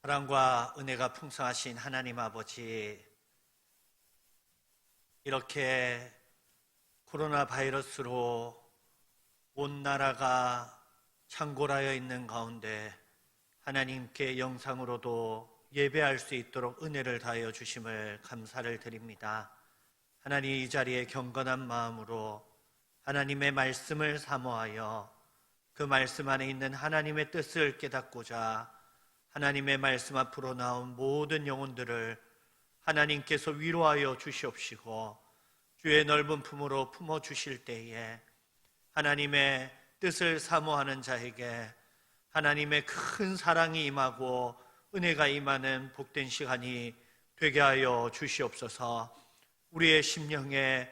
사랑과 은혜가 풍성하신 하나님 아버지, 이렇게 코로나 바이러스로 온 나라가 창궐하여 있는 가운데 하나님께 영상으로도 예배할 수 있도록 은혜를 다하여 주심을 감사를 드립니다. 하나님, 이 자리에 경건한 마음으로 하나님의 말씀을 사모하여 그 말씀 안에 있는 하나님의 뜻을 깨닫고자 하나님의 말씀 앞으로 나온 모든 영혼들을 하나님께서 위로하여 주시옵시고 주의 넓은 품으로 품어주실 때에 하나님의 뜻을 사모하는 자에게 하나님의 큰 사랑이 임하고 은혜가 임하는 복된 시간이 되게 하여 주시옵소서. 우리의 심령에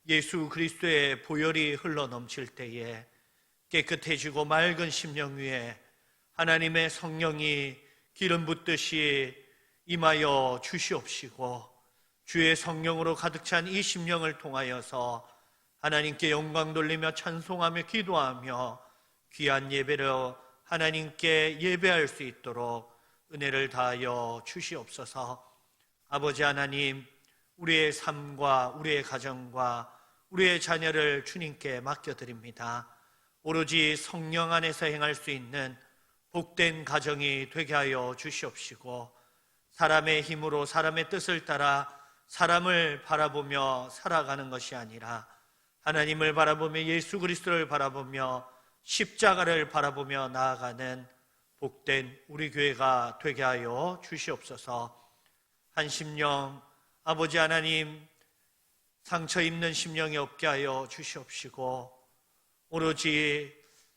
예수 그리스도의 보혈이 흘러넘칠 때에 깨끗해지고 맑은 심령 위에 하나님의 성령이 기름 붓듯이 임하여 주시옵시고 주의 성령으로 가득 찬 이 심령을 통하여서 하나님께 영광 돌리며 찬송하며 기도하며 귀한 예배로 하나님께 예배할 수 있도록 은혜를 다하여 주시옵소서. 아버지 하나님, 우리의 삶과 우리의 가정과 우리의 자녀를 주님께 맡겨드립니다. 오로지 성령 안에서 행할 수 있는 복된 가정이 되게 하여 주시옵시고 사람의 힘으로 사람의 뜻을 따라 사람을 바라보며 살아가는 것이 아니라 하나님을 바라보며 예수 그리스도를 바라보며 십자가를 바라보며 나아가는 복된 우리 교회가 되게 하여 주시옵소서. 한 심령, 아버지 하나님, 상처 입는 심령이 없게 하여 주시옵시고 오로지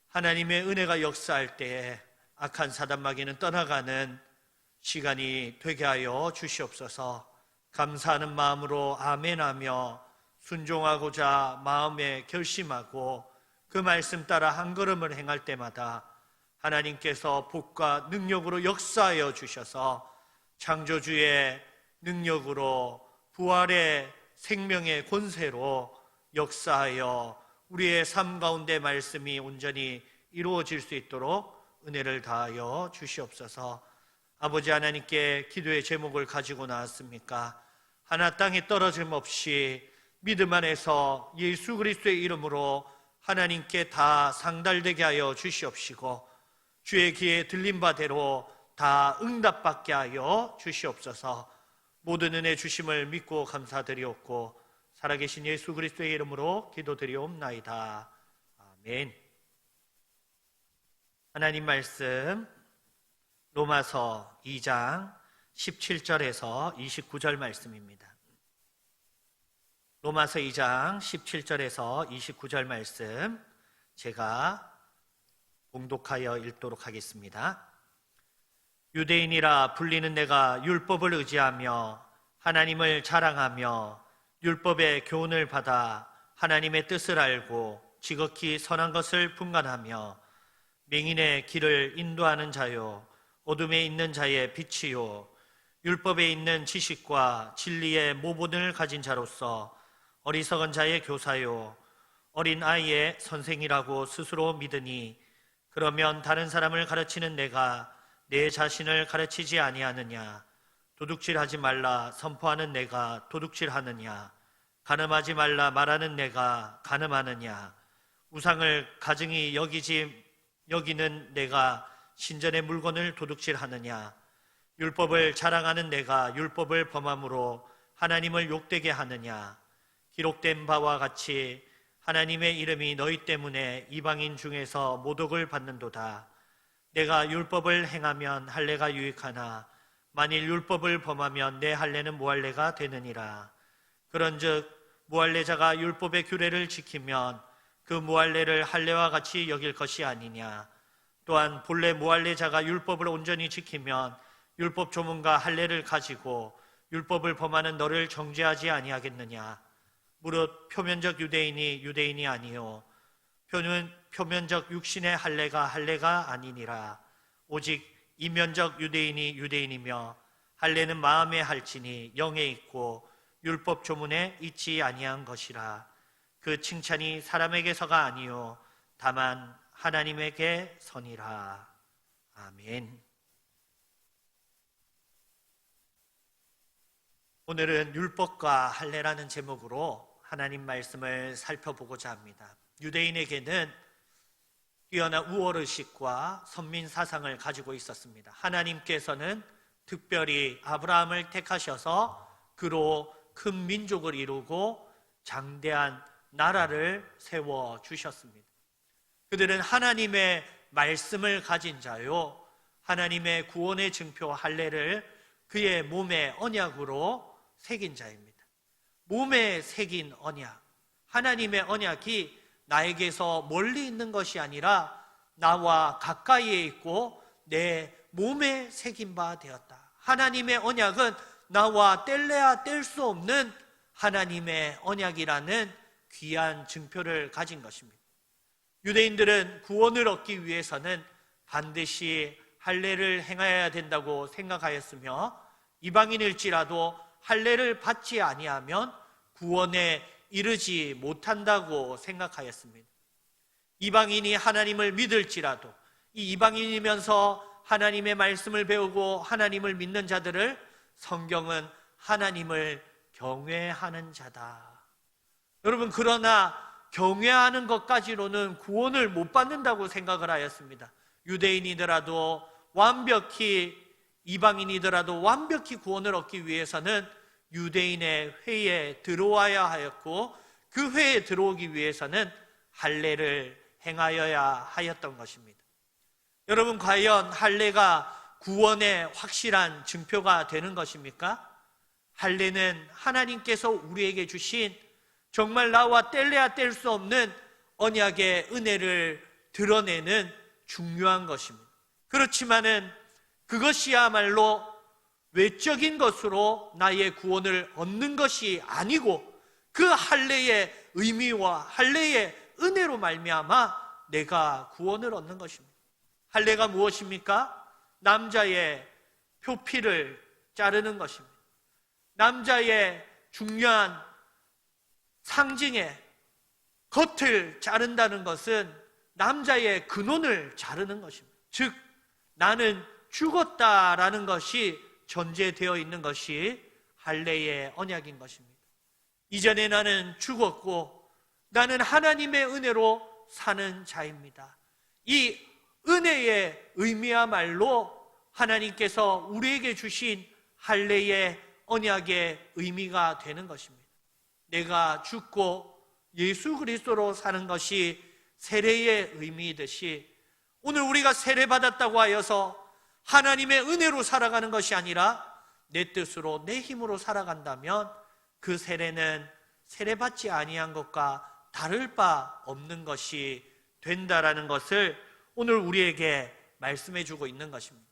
하나님의 은혜가 역사할 때에 악한 사단마귀는 떠나가는 시간이 되게 하여 주시옵소서. 감사하는 마음으로 아멘하며 순종하고자 마음에 결심하고 그 말씀 따라 한 걸음을 행할 때마다 하나님께서 복과 능력으로 역사하여 주셔서 창조주의 능력으로 부활의 생명의 권세로 역사하여 우리의 삶 가운데 말씀이 온전히 이루어질 수 있도록 은혜를 다하여 주시옵소서. 아버지 하나님께 기도의 제목을 가지고 나왔습니까? 하나 땅에 떨어짐 없이 믿음 안에서 예수 그리스도의 이름으로 하나님께 다 상달되게 하여 주시옵시고 주의 귀에 들린 바대로 다 응답받게 하여 주시옵소서. 모든 은혜 주심을 믿고 감사드리옵고 살아계신 예수 그리스도의 이름으로 기도드리옵나이다. 아멘. 하나님 말씀 로마서 2장 17절에서 29절 말씀입니다. 로마서 2장 17절에서 29절 말씀 제가 봉독하여 읽도록 하겠습니다. 유대인이라 불리는 내가 율법을 의지하며 하나님을 자랑하며 율법의 교훈을 받아 하나님의 뜻을 알고 지극히 선한 것을 분간하며 맹인의 길을 인도하는 자요 어둠에 있는 자의 빛이요 율법에 있는 지식과 진리의 모본을 가진 자로서 어리석은 자의 교사요 어린 아이의 선생이라고 스스로 믿으니 그러면 다른 사람을 가르치는 내가 내 자신을 가르치지 아니하느냐? 도둑질하지 말라 선포하는 내가 도둑질하느냐? 간음하지 말라 말하는 내가 간음하느냐? 우상을 가증히 여기는 내가 신전의 물건을 도둑질하느냐? 율법을 자랑하는 내가 율법을 범함으로 하나님을 욕되게 하느냐? 기록된 바와 같이 하나님의 이름이 너희 때문에 이방인 중에서 모독을 받는도다. 내가 율법을 행하면 할례가 유익하나 만일 율법을 범하면 내 할례는 무할례가 되느니라. 그런즉 무할례자가 율법의 규례를 지키면 그 무할례를 할례와 같이 여길 것이 아니냐. 또한 본래 무할례자가 율법을 온전히 지키면 율법 조문과 할례를 가지고 율법을 범하는 너를 정죄하지 아니하겠느냐. 무릇 표면적 유대인이 유대인이 아니요 표면적 육신의 할례가 아니니라. 오직 이면적 유대인이 유대인이며 할례는 마음에 할지니 영에 있고 율법 조문에 있지 아니한 것이라. 그 칭찬이 사람에게서가 아니요 다만 하나님에게 선이라. 아멘. 오늘은 율법과 할례라는 제목으로 하나님 말씀을 살펴보고자 합니다. 유대인에게는 뛰어난 우월의식과 선민사상을 가지고 있었습니다. 하나님께서는 특별히 아브라함을 택하셔서 그로 큰 민족을 이루고 장대한 나라를 세워주셨습니다. 그들은 하나님의 말씀을 가진 자요, 하나님의 구원의 증표 할례를 그의 몸의 언약으로 새긴 자입니다. 몸에 새긴 언약, 하나님의 언약이 나에게서 멀리 있는 것이 아니라 나와 가까이에 있고 내 몸에 새긴 바 되었다. 하나님의 언약은 나와 뗄래야 뗄 수 없는 하나님의 언약이라는 귀한 증표를 가진 것입니다. 유대인들은 구원을 얻기 위해서는 반드시 할례를 행해야 된다고 생각하였으며 이방인일지라도 할례를 받지 아니하면 구원에 이르지 못한다고 생각하였습니다. 이방인이 하나님을 믿을지라도 이 이방인이면서 하나님의 말씀을 배우고 하나님을 믿는 자들을 성경은 하나님을 경외하는 자다. 여러분, 그러나 경외하는 것까지로는 구원을 못 받는다고 생각을 하였습니다. 유대인이더라도 완벽히, 이방인이더라도 완벽히 구원을 얻기 위해서는 유대인의 회에 들어와야 하였고 그 회에 들어오기 위해서는 할례를 행하여야 하였던 것입니다. 여러분, 과연 할례가 구원의 확실한 증표가 되는 것입니까? 할례는 하나님께서 우리에게 주신 정말 나와 뗄래야 뗄 수 없는 언약의 은혜를 드러내는 중요한 것입니다. 그렇지만은 그것이야말로 외적인 것으로 나의 구원을 얻는 것이 아니고 그 할례의 의미와 할례의 은혜로 말미암아 내가 구원을 얻는 것입니다. 할례가 무엇입니까? 남자의 표피를 자르는 것입니다. 남자의 중요한 상징의 겉을 자른다는 것은 남자의 근원을 자르는 것입니다. 즉, 나는 죽었다라는 것이 전제되어 있는 것이 할례의 언약인 것입니다. 이전에 나는 죽었고 나는 하나님의 은혜로 사는 자입니다. 이 은혜의 의미야말로 하나님께서 우리에게 주신 할례의 언약의 의미가 되는 것입니다. 내가 죽고 예수 그리스도로 사는 것이 세례의 의미이듯이 오늘 우리가 세례받았다고 하여서 하나님의 은혜로 살아가는 것이 아니라 내 뜻으로 내 힘으로 살아간다면 그 세례는 세례받지 아니한 것과 다를 바 없는 것이 된다라는 것을 오늘 우리에게 말씀해 주고 있는 것입니다.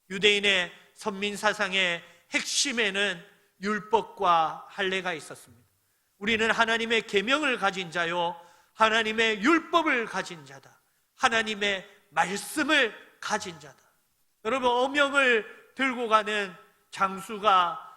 유대인의 선민사상의 핵심에는 율법과 할례가 있었습니다. 우리는 하나님의 계명을 가진 자요, 하나님의 율법을 가진 자다. 하나님의 말씀을 가진 자다. 여러분, 어명을 들고 가는 장수가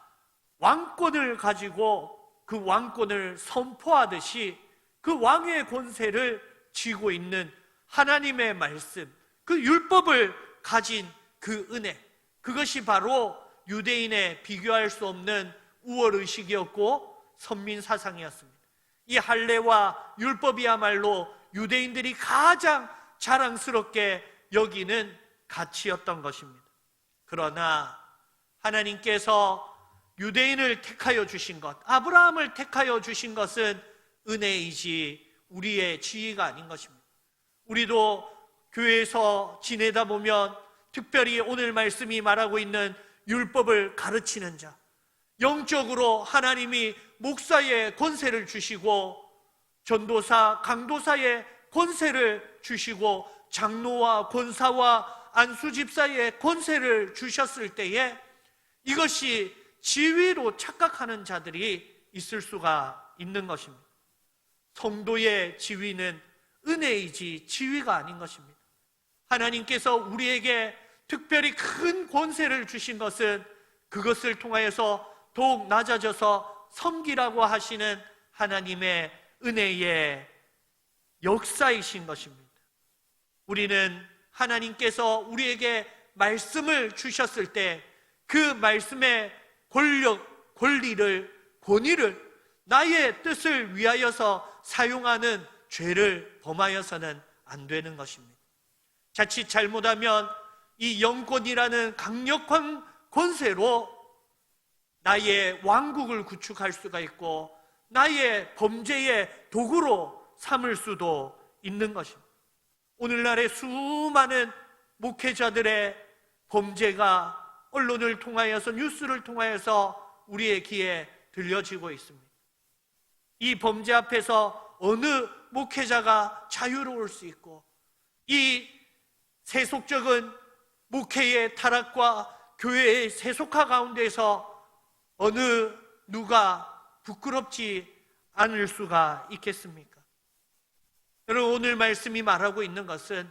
왕권을 가지고 그 왕권을 선포하듯이 그 왕의 권세를 쥐고 있는 하나님의 말씀, 그 율법을 가진 그 은혜, 그것이 바로 유대인의 비교할 수 없는 우월의식이었고 선민사상이었습니다. 이 할례와 율법이야말로 유대인들이 가장 자랑스럽게 여기는 가치였던 것입니다. 그러나 하나님께서 유대인을 택하여 주신 것, 아브라함을 택하여 주신 것은 은혜이지 우리의 지위가 아닌 것입니다. 우리도 교회에서 지내다 보면 특별히 오늘 말씀이 말하고 있는 율법을 가르치는 자, 영적으로 하나님이 목사의 권세를 주시고 전도사, 강도사의 권세를 주시고 장로와 권사와 안수집사의 권세를 주셨을 때에 이것이 지위로 착각하는 자들이 있을 수가 있는 것입니다. 성도의 지위는 은혜이지 지위가 아닌 것입니다. 하나님께서 우리에게 특별히 큰 권세를 주신 것은 그것을 통하여서 더욱 낮아져서 섬기라고 하시는 하나님의 은혜의 역사이신 것입니다. 우리는 하나님께서 우리에게 말씀을 주셨을 때 그 말씀의 권리를, 권위를 나의 뜻을 위하여서 사용하는 죄를 범하여서는 안 되는 것입니다. 자칫 잘못하면 이 영권이라는 강력한 권세로 나의 왕국을 구축할 수가 있고 나의 범죄의 도구로 삼을 수도 있는 것입니다. 오늘날의 수많은 목회자들의 범죄가 언론을 통하여서, 뉴스를 통하여서 우리의 귀에 들려지고 있습니다. 이 범죄 앞에서 어느 목회자가 자유로울 수 있고, 이 세속적인 목회의 타락과 교회의 세속화 가운데서 어느 누가 부끄럽지 않을 수가 있겠습니까? 여러분, 오늘 말씀이 말하고 있는 것은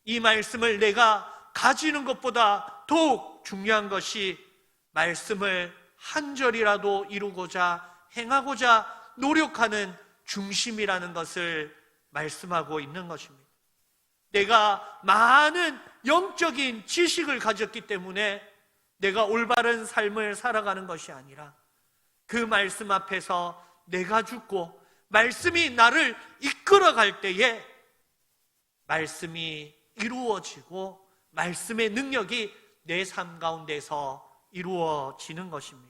이 말씀을 내가 가지는 것보다 더욱 중요한 것이 말씀을 한 절이라도 이루고자 행하고자 노력하는 중심이라는 것을 말씀하고 있는 것입니다. 내가 많은 영적인 지식을 가졌기 때문에 내가 올바른 삶을 살아가는 것이 아니라 그 말씀 앞에서 내가 죽고 말씀이 나를 이끌어갈 때에 말씀이 이루어지고 말씀의 능력이 내 삶 가운데서 이루어지는 것입니다.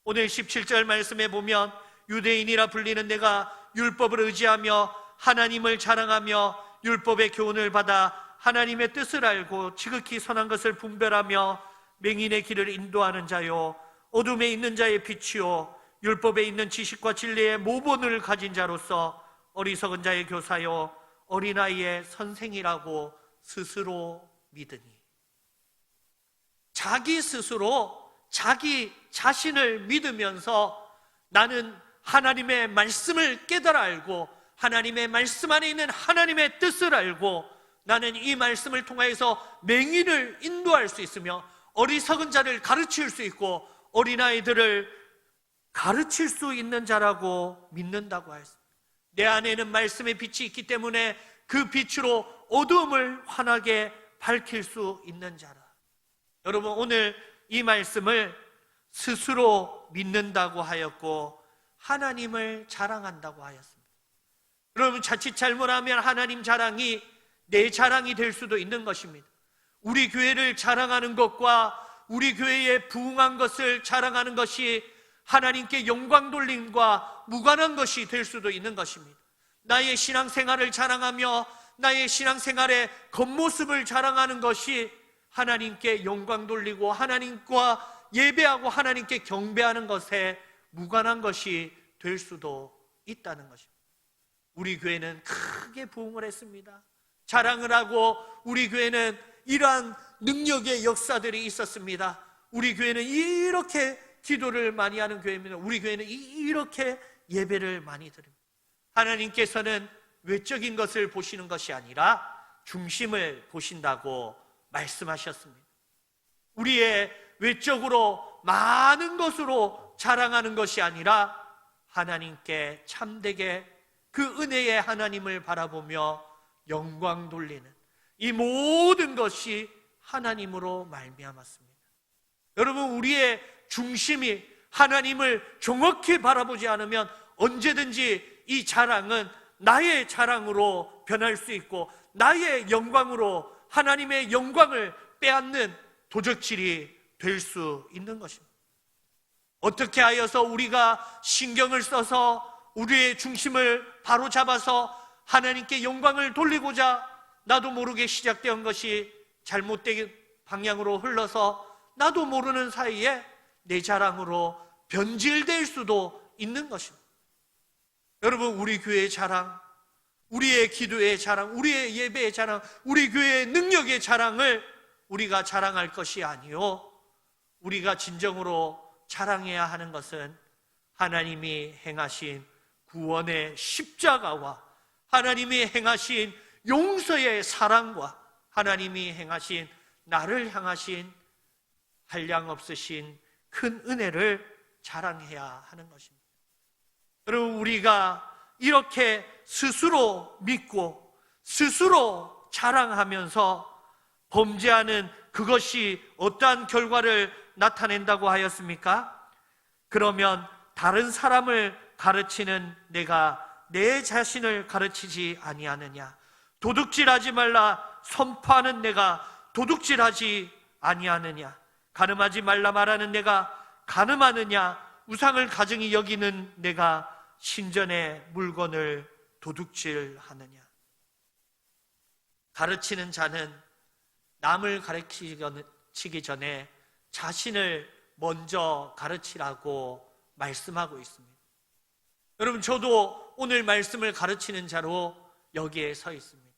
오늘 17절 말씀에 보면 유대인이라 불리는 내가 율법을 의지하며 하나님을 자랑하며 율법의 교훈을 받아 하나님의 뜻을 알고 지극히 선한 것을 분별하며 맹인의 길을 인도하는 자요 어둠에 있는 자의 빛이요 율법에 있는 지식과 진리의 모본을 가진 자로서 어리석은 자의 교사요 어린아이의 선생이라고 스스로 믿으니. 자기 스스로 자기 자신을 믿으면서 나는 하나님의 말씀을 깨달아 알고 하나님의 말씀 안에 있는 하나님의 뜻을 알고 나는 이 말씀을 통하여서 맹인을 인도할 수 있으며 어리석은 자를 가르칠 수 있고 어린아이들을 가르칠 수 있는 자라고 믿는다고 하였습니다. 내 안에는 말씀의 빛이 있기 때문에 그 빛으로 어두움을 환하게 밝힐 수 있는 자라. 여러분, 오늘 이 말씀을 스스로 믿는다고 하였고 하나님을 자랑한다고 하였습니다. 여러분, 자칫 잘못하면 하나님 자랑이 내 자랑이 될 수도 있는 것입니다. 우리 교회를 자랑하는 것과 우리 교회에 부응한 것을 자랑하는 것이 하나님께 영광 돌림과 무관한 것이 될 수도 있는 것입니다. 나의 신앙생활을 자랑하며 나의 신앙생활의 겉모습을 자랑하는 것이 하나님께 영광 돌리고 하나님과 예배하고 하나님께 경배하는 것에 무관한 것이 될 수도 있다는 것입니다. 우리 교회는 크게 부흥을 했습니다. 자랑을 하고 우리 교회는 이러한 능력의 역사들이 있었습니다. 우리 교회는 이렇게 기도를 많이 하는 교회입니다. 우리 교회는 이렇게 예배를 많이 드립니다. 하나님께서는 외적인 것을 보시는 것이 아니라 중심을 보신다고 말씀하셨습니다. 우리의 외적으로 많은 것으로 자랑하는 것이 아니라 하나님께 참되게 그 은혜의 하나님을 바라보며 영광 돌리는 이 모든 것이 하나님으로 말미암았습니다. 여러분, 우리의 중심이 하나님을 정확히 바라보지 않으면 언제든지 이 자랑은 나의 자랑으로 변할 수 있고 나의 영광으로 하나님의 영광을 빼앗는 도적질이 될 수 있는 것입니다. 어떻게 하여서 우리가 신경을 써서 우리의 중심을 바로 잡아서 하나님께 영광을 돌리고자 나도 모르게 시작된 것이 잘못된 방향으로 흘러서 나도 모르는 사이에 내 자랑으로 변질될 수도 있는 것입니다. 여러분, 우리 교회의 자랑, 우리의 기도의 자랑, 우리의 예배의 자랑, 우리 교회의 능력의 자랑을 우리가 자랑할 것이 아니요, 우리가 진정으로 자랑해야 하는 것은 하나님이 행하신 구원의 십자가와 하나님이 행하신 용서의 사랑과 하나님이 행하신 나를 향하신 한량없으신 큰 은혜를 자랑해야 하는 것입니다. 여러분, 우리가 이렇게 스스로 믿고 스스로 자랑하면서 범죄하는 그것이 어떠한 결과를 나타낸다고 하였습니까? 그러면 다른 사람을 가르치는 내가 내 자신을 가르치지 아니하느냐? 도둑질하지 말라 선포하는 내가 도둑질하지 아니하느냐? 간음하지 말라 말하는 내가 간음하느냐? 우상을 가증히 여기는 내가 신전의 물건을 도둑질하느냐? 가르치는 자는 남을 가르치기 전에 자신을 먼저 가르치라고 말씀하고 있습니다. 여러분, 저도 오늘 말씀을 가르치는 자로 여기에 서 있습니다.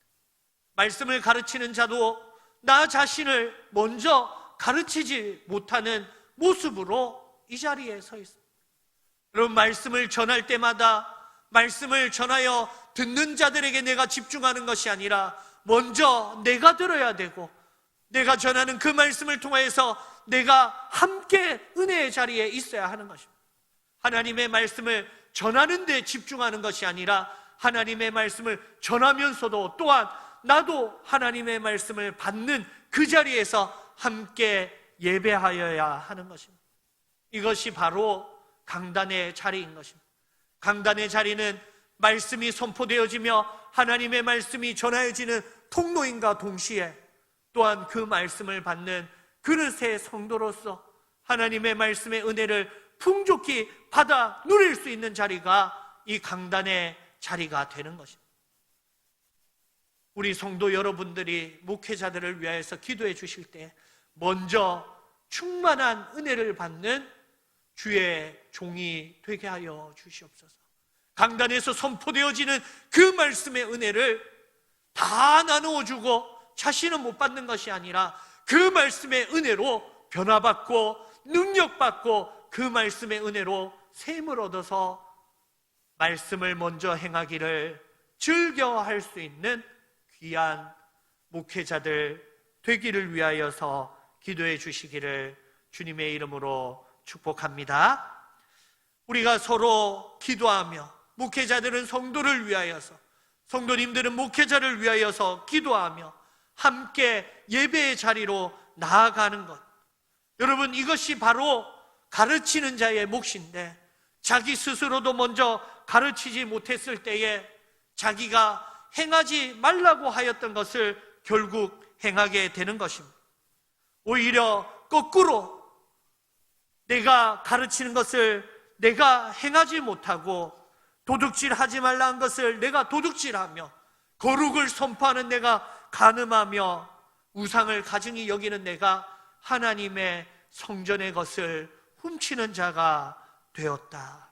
말씀을 가르치는 자도 나 자신을 먼저 가르치지 못하는 모습으로 이 자리에 서 있습니다. 여러분, 말씀을 전할 때마다 말씀을 전하여 듣는 자들에게 내가 집중하는 것이 아니라 먼저 내가 들어야 되고, 내가 전하는 그 말씀을 통하여서 내가 함께 은혜의 자리에 있어야 하는 것입니다. 하나님의 말씀을 전하는 데 집중하는 것이 아니라 하나님의 말씀을 전하면서도 또한 나도 하나님의 말씀을 받는 그 자리에서 함께 예배하여야 하는 것입니다. 이것이 바로 강단의 자리인 것입니다. 강단의 자리는 말씀이 선포되어지며 하나님의 말씀이 전하여지는 통로인과 동시에 또한 그 말씀을 받는 그릇의 성도로서 하나님의 말씀의 은혜를 풍족히 받아 누릴 수 있는 자리가 이 강단의 자리가 되는 것입니다. 우리 성도 여러분들이 목회자들을 위하여서 기도해 주실 때 먼저 충만한 은혜를 받는 주의 종이 되게 하여 주시옵소서. 강단에서 선포되어지는 그 말씀의 은혜를 다 나누어 주고 자신은 못 받는 것이 아니라 그 말씀의 은혜로 변화받고 능력받고 그 말씀의 은혜로 셈을 얻어서 말씀을 먼저 행하기를 즐겨할 수 있는 귀한 목회자들 되기를 위하여서 기도해 주시기를 주님의 이름으로 축복합니다. 우리가 서로 기도하며, 목회자들은 성도를 위하여서, 성도님들은 목회자를 위하여서 기도하며 함께 예배의 자리로 나아가는 것, 여러분, 이것이 바로 가르치는 자의 몫인데, 자기 스스로도 먼저 가르치지 못했을 때에 자기가 행하지 말라고 하였던 것을 결국 행하게 되는 것입니다. 오히려 거꾸로 내가 가르치는 것을 내가 행하지 못하고 도둑질하지 말라는 것을 내가 도둑질하며 거룩을 선포하는 내가 간음하며 우상을 가증히 여기는 내가 하나님의 성전의 것을 훔치는 자가 되었다.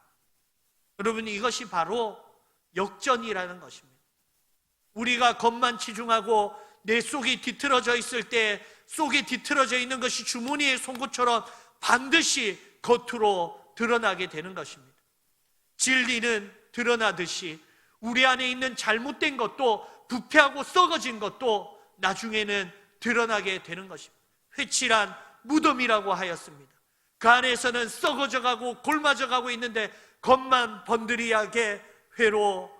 여러분, 이것이 바로 역전이라는 것입니다. 우리가 겉만 치중하고 내 속이 뒤틀어져 있을 때 속이 뒤틀어져 있는 것이 주머니의 송곳처럼 반드시 겉으로 드러나게 되는 것입니다. 진리는 드러나듯이 우리 안에 있는 잘못된 것도, 부패하고 썩어진 것도 나중에는 드러나게 되는 것입니다. 회칠한 무덤이라고 하였습니다. 그 안에서는 썩어져 가고 골마져 가고 있는데 겉만 번드리하게 회로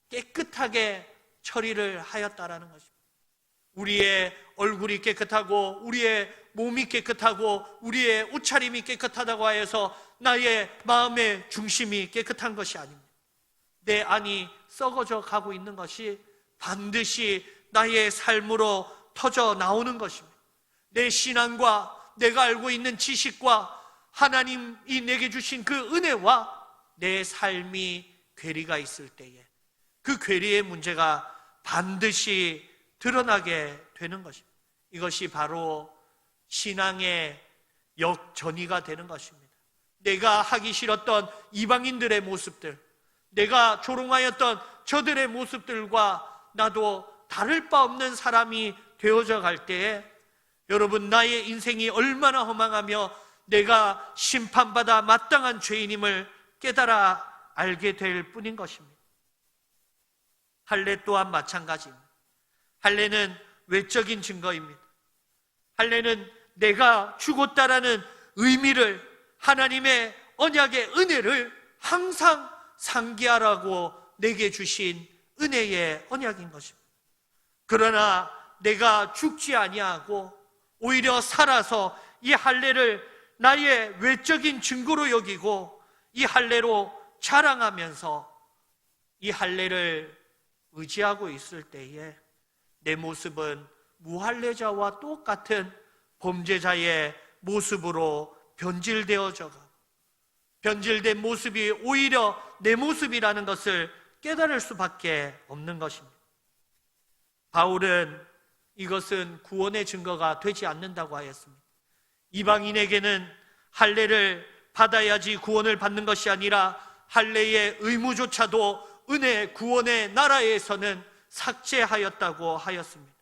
깨끗하게 처리를 하였다라는 것입니다. 우리의 얼굴이 깨끗하고 우리의 몸이 깨끗하고 우리의 옷차림이 깨끗하다고 하여서 나의 마음의 중심이 깨끗한 것이 아닙니다. 내 안이 썩어져 가고 있는 것이 반드시 나의 삶으로 터져 나오는 것입니다. 내 신앙과 내가 알고 있는 지식과 하나님이 내게 주신 그 은혜와 내 삶이 괴리가 있을 때에 그 괴리의 문제가 반드시 드러나게 되는 것입니다. 이것이 바로 신앙의 역전이가 되는 것입니다. 내가 하기 싫었던 이방인들의 모습들, 내가 조롱하였던 저들의 모습들과 나도 다를 바 없는 사람이 되어져 갈 때에 여러분, 나의 인생이 얼마나 허망하며 내가 심판받아 마땅한 죄인임을 깨달아 알게 될 뿐인 것입니다. 할례 또한 마찬가지입니다. 할례는 외적인 증거입니다. 할례는 내가 죽었다라는 의미를, 하나님의 언약의 은혜를 항상 상기하라고 내게 주신 은혜의 언약인 것입니다. 그러나 내가 죽지 아니하고 오히려 살아서 이 할례를 나의 외적인 증거로 여기고 이 할례로 자랑하면서 이 할례를 의지하고 있을 때에 내 모습은 무할례자와 똑같은 범죄자의 모습으로 변질되어져 가고 변질된 모습이 오히려 내 모습이라는 것을 깨달을 수밖에 없는 것입니다. 바울은 이것은 구원의 증거가 되지 않는다고 하였습니다. 이방인에게는 할례를 받아야지 구원을 받는 것이 아니라 할례의 의무조차도 은혜 구원의 나라에서는 삭제하였다고 하였습니다.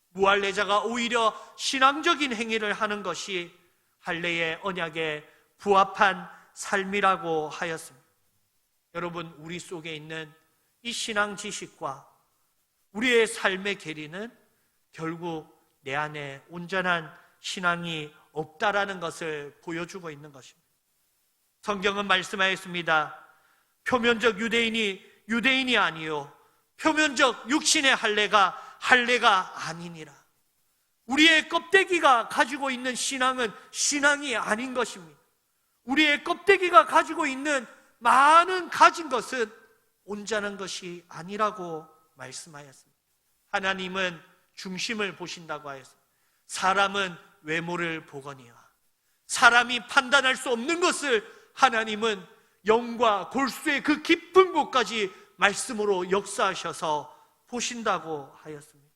무할례자가 오히려 신앙적인 행위를 하는 것이 할례의 언약에 부합한 삶이라고 하였습니다. 여러분, 우리 속에 있는 이 신앙 지식과 우리의 삶의 계리는 결국 내 안에 온전한 신앙이 없다라는 것을 보여주고 있는 것입니다. 성경은 말씀하였습니다. 표면적 유대인이 유대인이 아니요 표면적 육신의 할례가 할례가 아니니라. 우리의 껍데기가 가지고 있는 신앙은 신앙이 아닌 것입니다. 우리의 껍데기가 가지고 있는 많은 가진 것은 온전한 것이 아니라고 말씀하였습니다. 하나님은 중심을 보신다고 하였습니다. 사람은 외모를 보거니와 사람이 판단할 수 없는 것을 하나님은 영과 골수의 그 깊은 곳까지 말씀으로 역사하셔서 보신다고 하였습니다.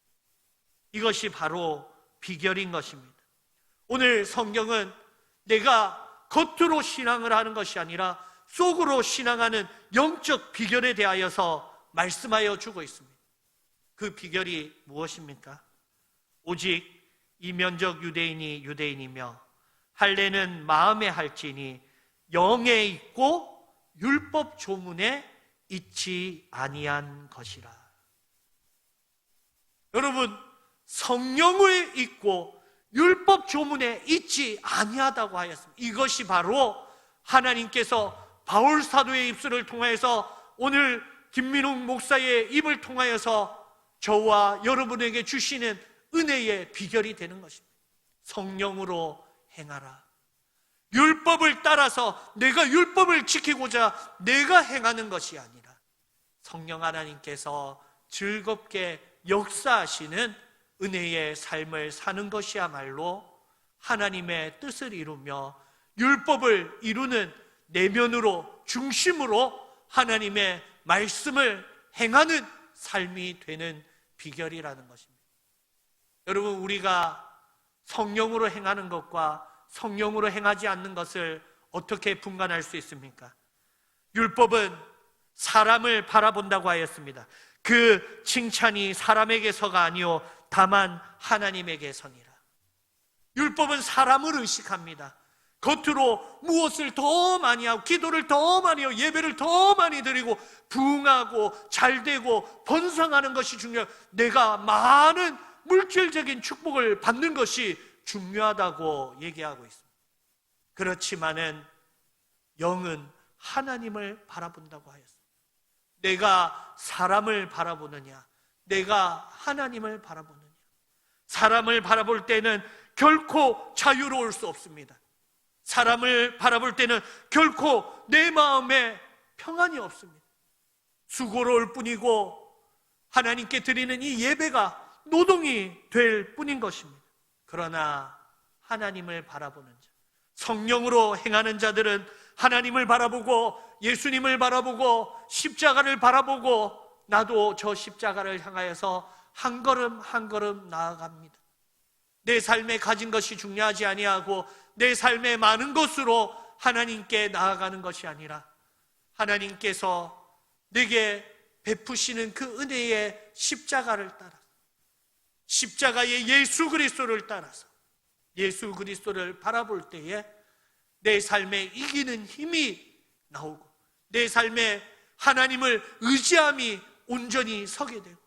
이것이 바로 비결인 것입니다. 오늘 성경은 내가 겉으로 신앙을 하는 것이 아니라 속으로 신앙하는 영적 비결에 대하여서 말씀하여 주고 있습니다. 그 비결이 무엇입니까? 오직 이면적 유대인이 유대인이며 할례는 마음에 할지니 영에 있고 율법 조문에 있지 아니한 것이라. 여러분, 성령을 잊고 율법 조문에 있지 아니하다고 하였습니다. 이것이 바로 하나님께서 바울 사도의 입술을 통하여서 오늘 김민웅 목사의 입을 통하여서 저와 여러분에게 주시는 은혜의 비결이 되는 것입니다. 성령으로 행하라. 율법을 따라서 내가 율법을 지키고자 내가 행하는 것이 아니라 성령 하나님께서 즐겁게 역사하시는 은혜의 삶을 사는 것이야말로 하나님의 뜻을 이루며 율법을 이루는 내면으로 중심으로 하나님의 말씀을 행하는 삶이 되는 비결이라는 것입니다. 여러분, 우리가 성령으로 행하는 것과 성령으로 행하지 않는 것을 어떻게 분간할 수 있습니까? 율법은 사람을 바라본다고 하였습니다. 그 칭찬이 사람에게서가 아니요 다만 하나님에게서니라. 율법은 사람을 의식합니다. 겉으로 무엇을 더 많이 하고 기도를 더 많이 하고 예배를 더 많이 드리고 부흥하고 잘되고 번성하는 것이 중요해요. 내가 많은 물질적인 축복을 받는 것이 중요하다고 얘기하고 있습니다. 그렇지만은 영은 하나님을 바라본다고 하였습니다. 내가 사람을 바라보느냐, 내가 하나님을 바라보느냐. 사람을 바라볼 때는 결코 자유로울 수 없습니다. 사람을 바라볼 때는 결코 내 마음에 평안이 없습니다. 수고로울 뿐이고 하나님께 드리는 이 예배가 노동이 될 뿐인 것입니다. 그러나 하나님을 바라보는 자, 성령으로 행하는 자들은 하나님을 바라보고 예수님을 바라보고 십자가를 바라보고 나도 저 십자가를 향하여서 한 걸음 한 걸음 나아갑니다. 내 삶에 가진 것이 중요하지 아니하고 내 삶의 많은 것으로 하나님께 나아가는 것이 아니라 하나님께서 내게 베푸시는 그 은혜의 십자가를 따라 십자가의 예수 그리스도를 따라서 예수 그리스도를 바라볼 때에 내 삶에 이기는 힘이 나오고 내 삶에 하나님을 의지함이 온전히 서게 되고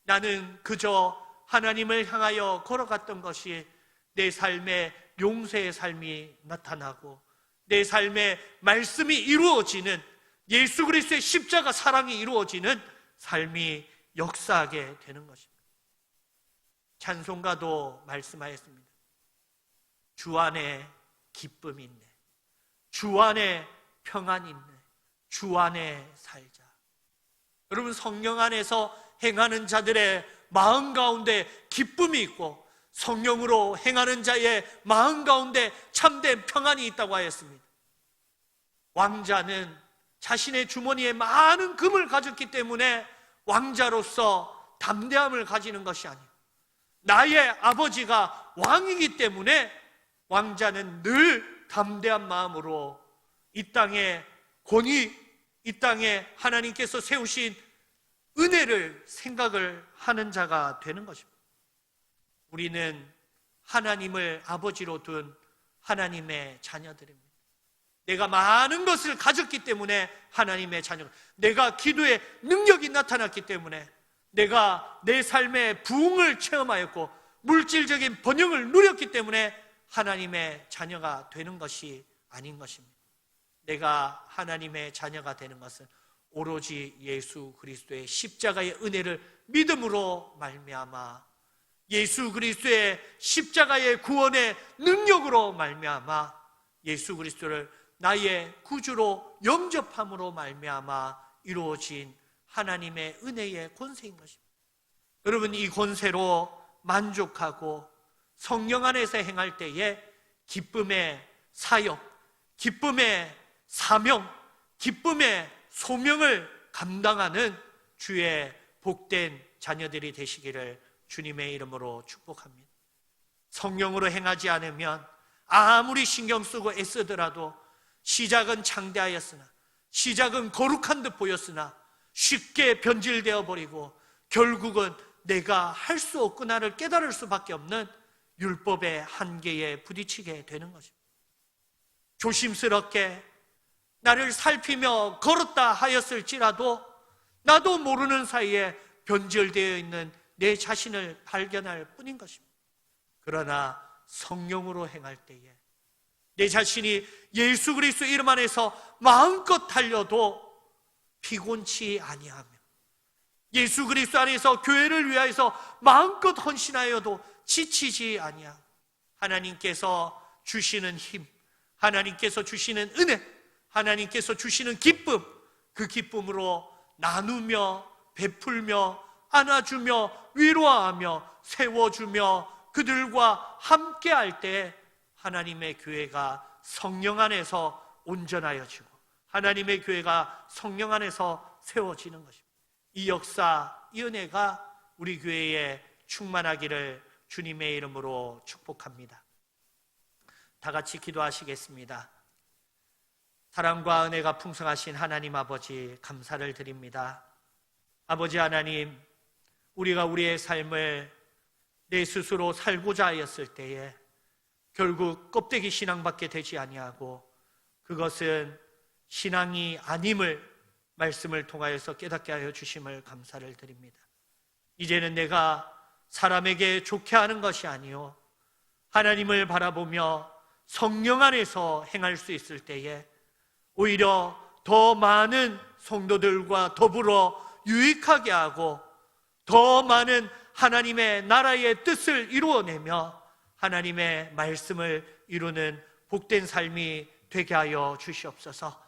나는 그저 하나님을 향하여 걸어갔던 것이 내 삶의 용서의 삶이 나타나고 내 삶의 말씀이 이루어지는 예수 그리스도의 십자가 사랑이 이루어지는 삶이 역사하게 되는 것입니다. 찬송가도 말씀하였습니다. 주 안에 기쁨이 있네. 주 안에 평안이 있네. 주 안에 살자. 여러분, 성령 안에서 행하는 자들의 마음 가운데 기쁨이 있고 성령으로 행하는 자의 마음 가운데 참된 평안이 있다고 하였습니다. 왕자는 자신의 주머니에 많은 금을 가졌기 때문에 왕자로서 담대함을 가지는 것이 아니에요. 나의 아버지가 왕이기 때문에 왕자는 늘 담대한 마음으로 이 땅의 권위, 이 땅에 하나님께서 세우신 은혜를 생각을 하는 자가 되는 것입니다. 우리는 하나님을 아버지로 둔 하나님의 자녀들입니다. 내가 많은 것을 가졌기 때문에 하나님의 자녀, 내가 기도에 능력이 나타났기 때문에, 내가 내 삶의 부흥을 체험하였고 물질적인 번영을 누렸기 때문에 하나님의 자녀가 되는 것이 아닌 것입니다. 내가 하나님의 자녀가 되는 것은 오로지 예수 그리스도의 십자가의 은혜를 믿음으로 말미암아, 예수 그리스도의 십자가의 구원의 능력으로 말미암아, 예수 그리스도를 나의 구주로 영접함으로 말미암아 이루어진 하나님의 은혜의 권세인 것입니다. 여러분, 이 권세로 만족하고 성령 안에서 행할 때에 기쁨의 사역, 기쁨의 사명, 기쁨의 소명을 감당하는 주의 복된 자녀들이 되시기를 주님의 이름으로 축복합니다. 성령으로 행하지 않으면 아무리 신경 쓰고 애쓰더라도 시작은 창대하였으나, 시작은 거룩한 듯 보였으나 쉽게 변질되어 버리고 결국은 내가 할 수 없구나를 깨달을 수밖에 없는 율법의 한계에 부딪히게 되는 것입니다. 조심스럽게 나를 살피며 걸었다 하였을지라도 나도 모르는 사이에 변질되어 있는 내 자신을 발견할 뿐인 것입니다. 그러나 성령으로 행할 때에 내 자신이 예수 그리스도 이름 안에서 마음껏 달려도 피곤치 아니하며, 예수 그리스도 안에서 교회를 위하여서 마음껏 헌신하여도 지치지 아니하고, 하나님께서 주시는 힘, 하나님께서 주시는 은혜, 하나님께서 주시는 기쁨, 그 기쁨으로 나누며 베풀며 안아주며 위로하며 세워주며 그들과 함께할 때 하나님의 교회가 성령 안에서 온전하여지고 하나님의 교회가 성령 안에서 세워지는 것입니다. 이 역사, 이 은혜가 우리 교회에 충만하기를 주님의 이름으로 축복합니다. 다 같이 기도하시겠습니다. 사랑과 은혜가 풍성하신 하나님 아버지, 감사를 드립니다. 아버지 하나님, 우리가 우리의 삶을 내 스스로 살고자 하였을 때에 결국 껍데기 신앙밖에 되지 아니하고, 그것은 신앙이 아님을 말씀을 통하여서 깨닫게 하여 주심을 감사를 드립니다. 이제는 내가 사람에게 좋게 하는 것이 아니요 하나님을 바라보며 성령 안에서 행할 수 있을 때에 오히려 더 많은 성도들과 더불어 유익하게 하고 더 많은 하나님의 나라의 뜻을 이루어내며 하나님의 말씀을 이루는 복된 삶이 되게 하여 주시옵소서.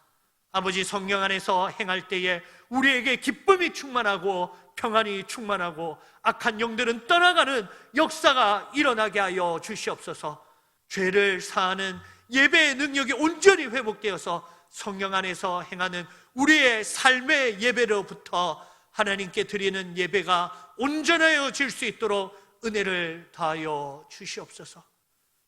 아버지, 성령 안에서 행할 때에 우리에게 기쁨이 충만하고 평안이 충만하고 악한 영들은 떠나가는 역사가 일어나게 하여 주시옵소서. 죄를 사하는 예배의 능력이 온전히 회복되어서 성령 안에서 행하는 우리의 삶의 예배로부터 하나님께 드리는 예배가 온전해질 수 있도록 은혜를 다하여 주시옵소서.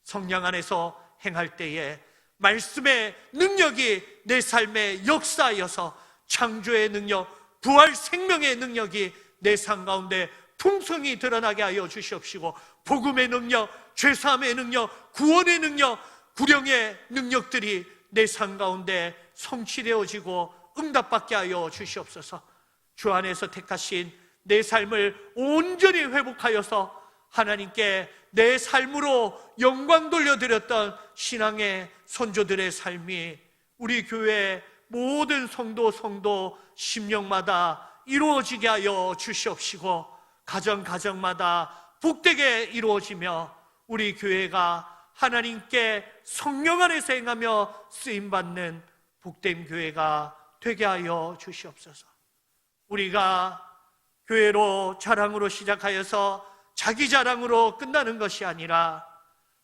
성령 안에서 행할 때에 말씀의 능력이 내 삶에 역사하여서 창조의 능력, 부활 생명의 능력이 내 삶 가운데 풍성히 드러나게 하여 주시옵시고, 복음의 능력, 죄사함의 능력, 구원의 능력, 구령의 능력들이 내 삶 가운데 성취되어지고 응답받게 하여 주시옵소서. 주 안에서 택하신 내 삶을 온전히 회복하여서 하나님께 내 삶으로 영광 돌려드렸던 신앙의 선조들의 삶이 우리 교회 모든 성도 심령마다 이루어지게 하여 주시옵시고, 가정마다 복되게 이루어지며 우리 교회가 하나님께 성령 안에서 행하며 쓰임받는 복된 교회가 되게 하여 주시옵소서. 우리가 교회로 자랑으로 시작하여서 자기 자랑으로 끝나는 것이 아니라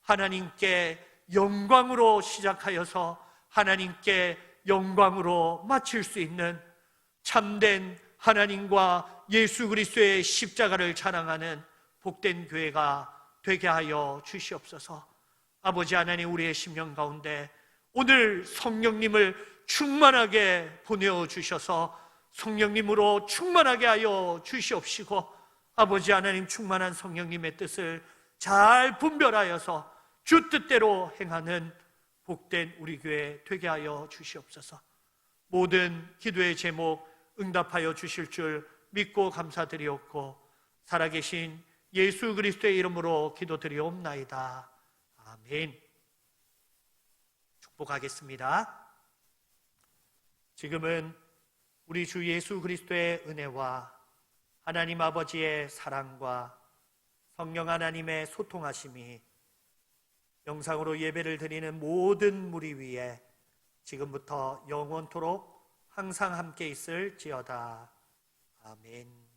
하나님께 영광으로 시작하여서 하나님께 영광으로 마칠 수 있는 참된 하나님과 예수 그리스도의 십자가를 자랑하는 복된 교회가 되게 하여 주시옵소서. 아버지 하나님, 우리의 심령 가운데 오늘 성령님을 충만하게 보내어 주셔서 성령님으로 충만하게 하여 주시옵시고, 아버지 하나님, 충만한 성령님의 뜻을 잘 분별하여서 주 뜻대로 행하는 복된 우리 교회 되게 하여 주시옵소서. 모든 기도의 제목 응답하여 주실 줄 믿고 감사드리옵고, 살아계신 예수 그리스도의 이름으로 기도드리옵나이다. 아멘. 축복하겠습니다. 지금은 우리 주 예수 그리스도의 은혜와 하나님 아버지의 사랑과 성령 하나님의 소통하심이 영상으로 예배를 드리는 모든 무리 위에 지금부터 영원토록 항상 함께 있을지어다. 아멘.